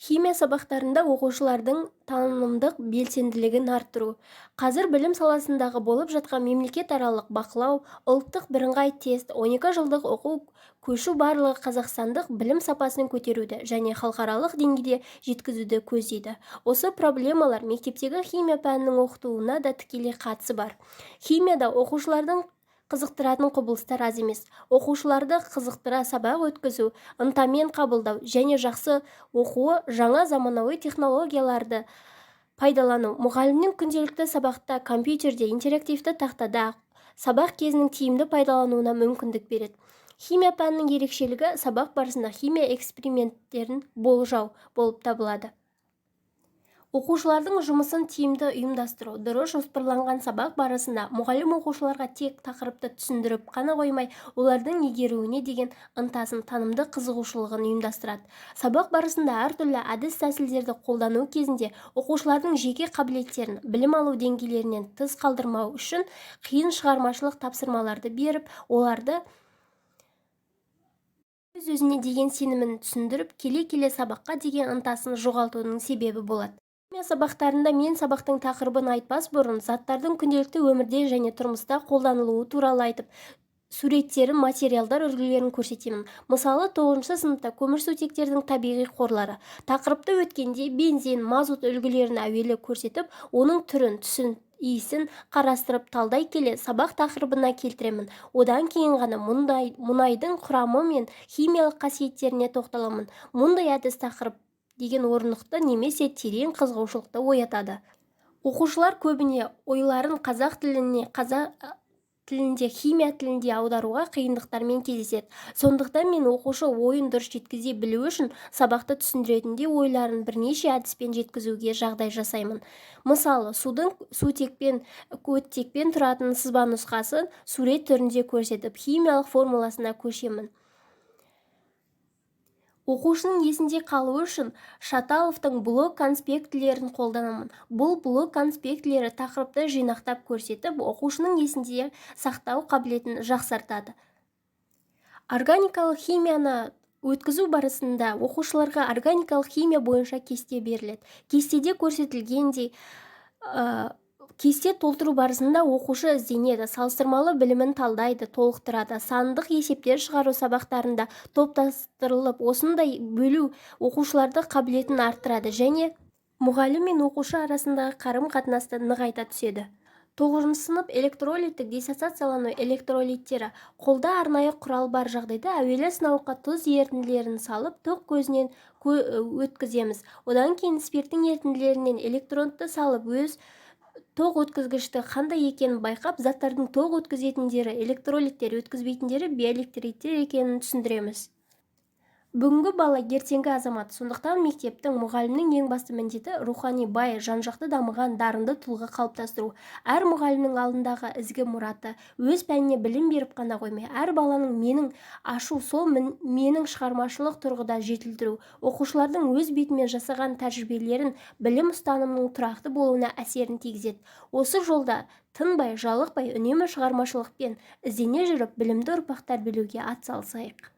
Химия сабақтарында оқушылардың танымдық белсенділігін арттыру. Қазір білім саласындағы болып жатқан мемлекетаралық бақылау, ұлттық бірыңғай тест, 12 жылдық оқу көшу барлығы қазақстандық білім сапасын көтеруді және халықаралық деңгейде жеткізуді көздейді. Осы проблемалар мектептегі химия пәнінің оқытуына да тікелей қатысы бар. Химияда оқушылардың қызықтыратын құбылыстар аз емес. Оқушыларды қызықтыра сабақ өткізу, ынтамен қабылдау және жақсы оқуы жаңа заманауи технологияларды пайдалану. Мұғалімнің күнделікті сабақта компьютерде, интерактивті тақтада сабақ кезінің тиімді пайдалануына мүмкіндік береді. Химия пәнінің ерекшелігі сабақ барысында химия эксперименттерін болжау болып табылады. Оқушылардың жұмысын тиімді ұйымдастыру. Дұрыс жоспарланған сабақ барысында мұғалім оқушыларға тек тақырыпты түсіндіріп қана қоймай, олардың игеруіне деген ынтасын, танымды қызығушылығын ұйымдастырады. Сабақ барысында әртүрлі әдіс-тәсілдерді қолдану кезінде оқушылардың жеке қабілеттерін, білім алу деңгейлерінен тыс қалдырмау үшін қиын шығармашылық тапсырмаларды беріп, оларды өз-өзіне деген сенімін түсіндіріп, келе-келе сабаққа деген ынтасын жоғалтуының себебі болады. Химия сабақтарында мен сабақтың тақырыбын айтпас бұрын заттардың күнделікті өмірде және тұрмыста қолданылуы туралы айтып, суреттерін, материалдар үлгілерін көрсетемін. Мысалы, 9 сыныпта көмірсутектердің табиғи қорлары тақырыпты өткенде бензин, мазут үлгілерін әуелі көрсетіп, оның түрін, түсін, иісін қарастырып талдай келе сабақ тақырыбына келтіремін. Одан кейін ғана мұнайдың құрамы мен химиялық қасиеттеріне тоқталамын. Мұндай әдіс тақырып деген орнықты немесе терең қызығушылықты оятады. Оқушылар көбіне ойларын қазақ тілінде химия тілінде аударуға қиындықтармен кездеседі. Сондықтан мен оқушы ойын дұрыс жеткізе білу үшін сабақты түсіндіретінде ойларын бірнеше әдіспен жеткізуге жағдай жасаймын. Мысалы, судың сутекпен, оттекпен тұратын сызба нұсқасын сурет түрінде көрсетіп, химиялық формуласына көшемін. Оқушының есінде қалуы үшін Шаталовтың блок конспектілерін қолданамын. Бұл блок конспектілері тақырыпты жинақтап көрсетіп, оқушының есінде сақтау қабілетін жақсартады. Органикалық химияны өткізу барысында оқушыларға органикалық химия бойынша кесте беріледі. Кестеде көрсетілгендей, кесте толтыру барысында оқушы ізденеді, салыстырмалы білімін талдайды, толықтырады. Сандық есептер шығару сабақтарында топтастырылып, осындай бөлу оқушыларды қабілетін арттырады және мұғалім мен оқушы арасындағы қарым-қатынасты нығайта түседі. 9 сынып электролиттік диссоциациялану электролиттері. Қолда арнайы құрал бар жағдайда әуелі сынауға тұз ерітінділерін салып, тоқ көзінен өткіземіз. Одан кейін спирттің ерітінділерінен электродты салып, өз тоқ өткізгішті қандай екенін байқап, заттардың тоқ өткізетіндері электролиттер, өткізбейтіндері биоэлектриттер екенін түсіндіреміз. Бүгінгі бала ертеңгі азамат. Сондықтан мектептің, мұғалімнің ең басты міндеті рухани бай, жан-жақты дамыған, дарынды тұлға қалыптастыру. Әр мұғалімнің алдындағы ізгі мұраты өз пәніне білім беріп қана қоймай, әр баланың менің ашу, сол менің шығармашылық тұрғыда жетілдіру, оқушылардың өз бетімен жасаған тәжірибелерін білім ұстанымының тұрақты болуына әсерін тигізеді. Осы жолда тынбай, жалықпай, үнемі шығармашылықпен іздене жүріп, білімді ұрпақтар білуге атсалысайық.